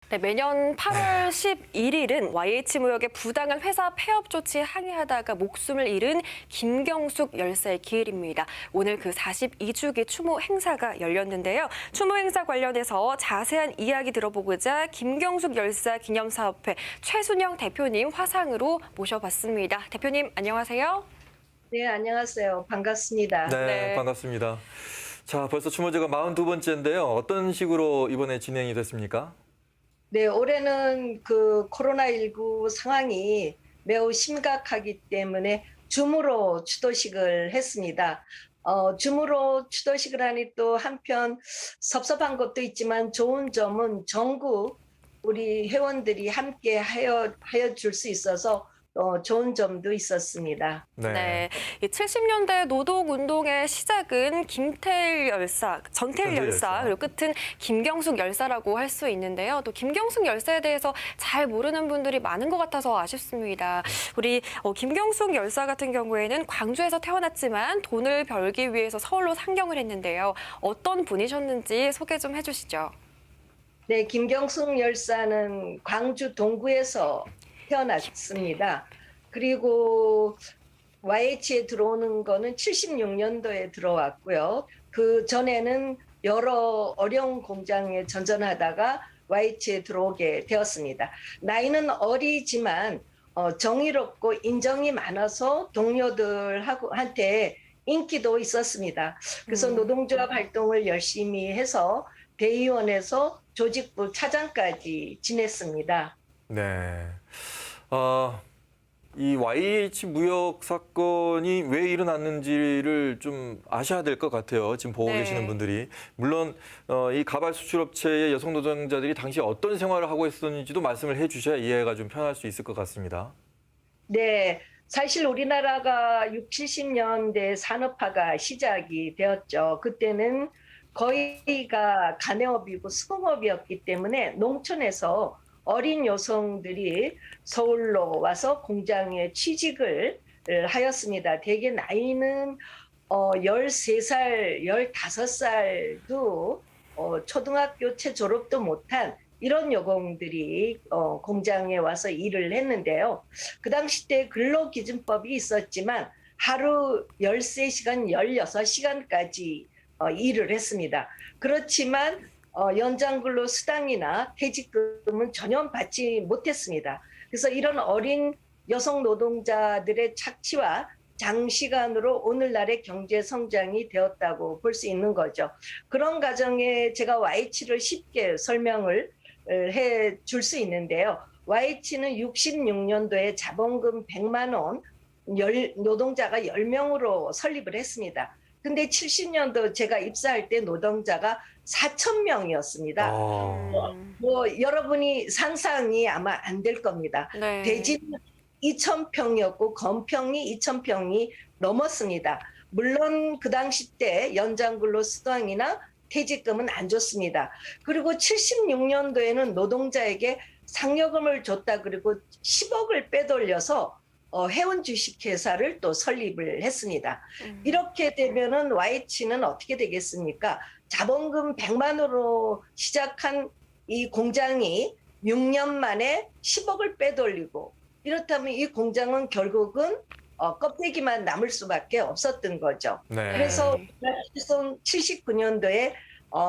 네, 매년 8월 11일은 YH무역의 부당한 회사 폐업 조치에 항의하다가 목숨을 잃은 김경숙 열사의 기일입니다. 오늘 그 42주기 추모 행사가 열렸는데요. 추모 행사 관련해서 자세한 이야기 들어보고자 김경숙 열사 기념사업회 최순영 대표님 화상으로 모셔봤습니다. 대표님 안녕하세요. 네, 안녕하세요. 반갑습니다. 네, 반갑습니다. 자, 벌써 추모제가 42번째인데요. 어떤 식으로 이번에 진행이 됐습니까? 네, 올해는 그 코로나19 상황이 매우 심각하기 때문에 줌으로 추도식을 했습니다. 줌으로 추도식을 하니 또 한편 섭섭한 것도 있지만 좋은 점은 전국 우리 회원들이 함께 하여 줄 수 있어서 좋은 점도 있었습니다. 네. 70년대 노동운동의 시작은 김태일 열사, 전태일 열사, 그리고 끝은 김경숙 열사라고 할 수 있는데요. 또 김경숙 열사에 대해서 잘 모르는 분들이 많은 것 같아서 아쉽습니다. 우리 김경숙 열사 같은 경우에는 광주에서 태어났지만 돈을 벌기 위해서 서울로 상경을 했는데요. 어떤 분이셨는지 소개 좀 해주시죠. 네, 김경숙 열사는 광주 동구에서 태어났습니다. 그리고 YH에 들어오는 거는 76년도에 들어왔고요. 그 전에는 여러 어려운 공장에 전전하다가 YH에 들어오게 되었습니다. 나이는 어리지만 정의롭고 인정이 많아서 동료들한테 인기도 있었습니다. 그래서 노동조합 활동을 열심히 해서 대의원에서 조직부 차장까지 지냈습니다. 네. 이 YH 무역 사건이 왜 일어났는지를 좀 아셔야 될 것 같아요. 지금 보고 계시는 분들이. 물론 이 가발 수출업체의 여성 노동자들이 당시 어떤 생활을 하고 있었는지도 말씀을 해주셔야 이해가 좀 편할 수 있을 것 같습니다. 네, 사실 우리나라가 60, 70년대 산업화가 시작이 되었죠. 그때는 거의가 가내업이고 수공업이었기 때문에 농촌에서 어린 여성들이 서울로 와서 공장에 취직을 하였습니다. 대개 나이는 13살, 15살도 초등학교 채 졸업도 못한 이런 여공들이 공장에 와서 일을 했는데요. 그 당시 때 근로기준법이 있었지만 하루 13시간, 16시간까지 일을 했습니다. 그렇지만 연장근로 수당이나 퇴직금은 전혀 받지 못했습니다. 그래서 이런 어린 여성 노동자들의 착취와 장시간으로 오늘날의 경제 성장이 되었다고 볼 수 있는 거죠. 그런 과정에 제가 YH를 쉽게 설명을 해 줄 수 있는데요. YH는 66년도에 자본금 100만 원, 노동자가 10명으로 설립을 했습니다. 근데 70년도 제가 입사할 때 노동자가 4,000명이었습니다. 여러분이 상상이 아마 안 될 겁니다. 네. 대지는 2,000평이었고 건평이 2,000평이 넘었습니다. 물론 그 당시 때 연장근로 수당이나 퇴직금은 안 줬습니다. 그리고 76년도에는 노동자에게 상여금을 줬다 그리고 10억을 빼돌려서 해운 주식회사를 또 설립을 했습니다. 이렇게 되면은 YH는 어떻게 되겠습니까? 자본금 100만으로 시작한 이 공장이 6년 만에 10억을 빼돌리고 이렇다면 이 공장은 결국은 껍데기만 남을 수밖에 없었던 거죠. 네. 그래서 79년도에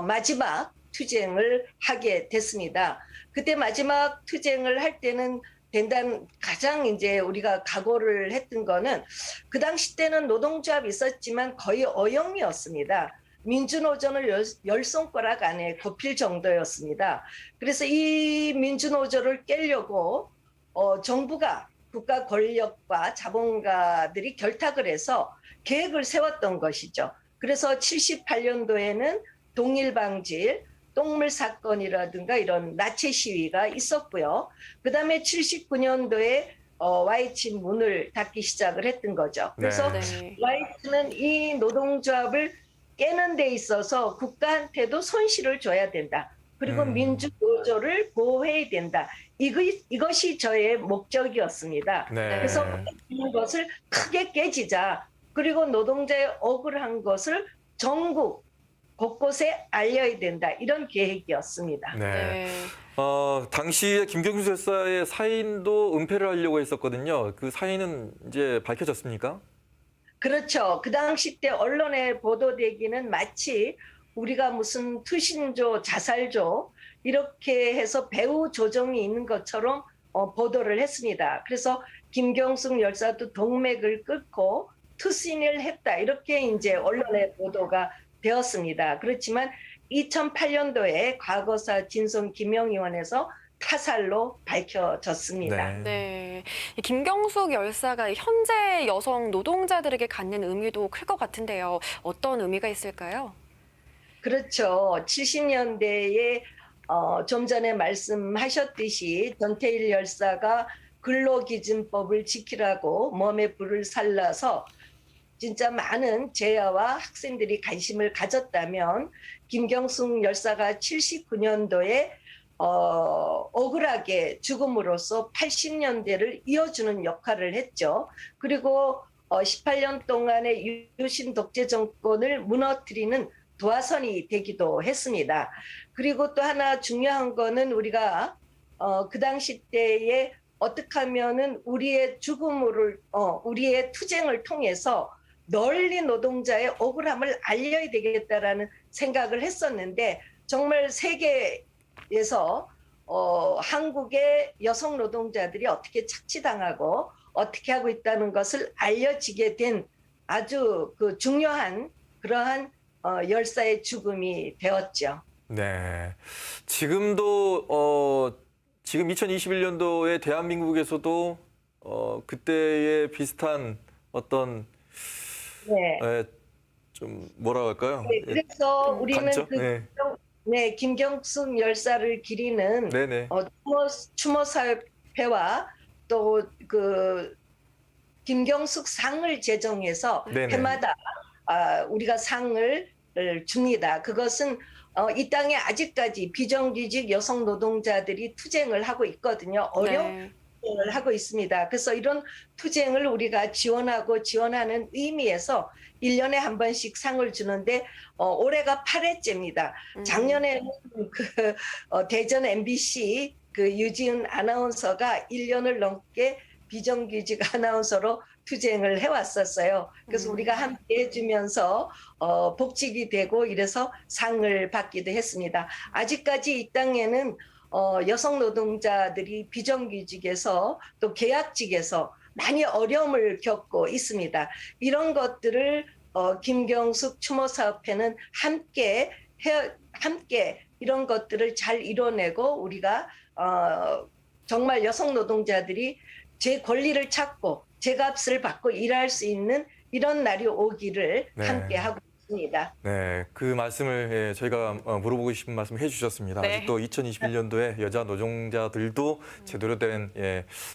마지막 투쟁을 하게 됐습니다. 그때 마지막 투쟁을 할 때는 가장 이제 우리가 각오를 했던 거는 그 당시 때는 노동조합이 있었지만 거의 어영이었습니다. 민주노조를 열 손가락 안에 꼽힐 정도였습니다. 그래서 이 민주노조를 깨려고 정부가 국가 권력과 자본가들이 결탁을 해서 계획을 세웠던 것이죠. 그래서 78년도에는 동일방질, 똥물 사건이라든가 이런 나체 시위가 있었고요. 그다음에 79년도에 YH 문을 닫기 시작을 했던 거죠. 그래서 YH는 이 노동조합을 깨는 데 있어서 국가한테도 손실을 줘야 된다. 그리고 민주노조를 보호해야 된다. 이것이 저의 목적이었습니다. 그래서 이것을 크게 깨지자. 그리고 노동자의 억울한 것을 전국 곳곳에 알려야 된다. 이런 계획이었습니다. 네. 당시에 김경수 열사의 사인도 은폐를 하려고 했었거든요. 그 사인은 이제 밝혀졌습니까? 그렇죠. 그 당시 때 언론에 보도되기는 마치 우리가 무슨 투신조, 자살조 이렇게 해서 배후 조정이 있는 것처럼 보도를 했습니다. 그래서 김경숙 열사도 동맥을 끊고 투신을 했다. 이렇게 이제 언론에 보도가 되었습니다. 그렇지만 2008년도에 과거사 진성 김영의원에서 타살로 밝혀졌습니다. 네, 이 김경숙 열사가 현재 여성 노동자들에게 갖는 의미도 클 것 같은데요. 어떤 의미가 있을까요? 그렇죠. 70년대에 좀 전에 말씀하셨듯이 전태일 열사가 근로기준법을 지키라고 몸에 불을 살라서 진짜 많은 제야와 학생들이 관심을 가졌다면 김경숙 열사가 79년도에 억울하게 죽음으로써 80년대를 이어주는 역할을 했죠. 그리고 18년 동안의 유신 독재 정권을 무너뜨리는 도화선이 되기도 했습니다. 그리고 또 하나 중요한 거는 우리가 그 당시 때에 어떻게 하면은 우리의 죽음을 우리의 투쟁을 통해서 널리 노동자의 억울함을 알려야 되겠다라는 생각을 했었는데 정말 세계에서 한국의 여성 노동자들이 어떻게 착취당하고 어떻게 하고 있다는 것을 알려지게 된 아주 그 중요한 그러한 열사의 죽음이 되었죠. 네. 지금도 지금 2021년도에 대한민국에서도 그때의 비슷한 어떤 네. 좀 뭐라 할까요? 네, 그래서 우리는 관점? 그 김경숙 열사를 기리는 네네. 추모사협회와 또 그 김경숙 상을 제정해서 네네. 해마다 우리가 상을 줍니다. 그것은 이 땅에 아직까지 비정규직 여성 노동자들이 투쟁을 하고 있거든요. 어려운 투쟁을 하고 있습니다. 그래서 이런 투쟁을 우리가 지원하는 의미에서 1년에 한 번씩 상을 주는데 올해가 8회째입니다. 작년에는 그 대전 MBC 그 유지은 아나운서가 1년을 넘게 비정규직 아나운서로 투쟁을 해왔었어요. 그래서 우리가 함께 해주면서 복직이 되고 이래서 상을 받기도 했습니다. 아직까지 이 땅에는 여성 노동자들이 비정규직에서 또 계약직에서 많이 어려움을 겪고 있습니다. 이런 것들을 김경숙 추모사업회는 함께 이런 것들을 잘 이뤄내고 우리가 정말 여성 노동자들이 제 권리를 찾고 제 값을 받고 일할 수 있는 이런 날이 오기를 네. 함께 하고 있습니다. 네, 그 말씀을 저희가 물어보고 싶은 말씀을 해주셨습니다. 네. 아직도 2021년도에 여자 노동자들도 제대로 된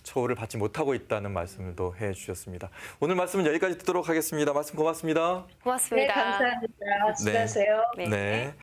처우를 받지 못하고 있다는 말씀을 또 해주셨습니다. 오늘 말씀은 여기까지 듣도록 하겠습니다. 말씀 고맙습니다. 고맙습니다. 네, 감사합니다. 수고하세요. 네. 네.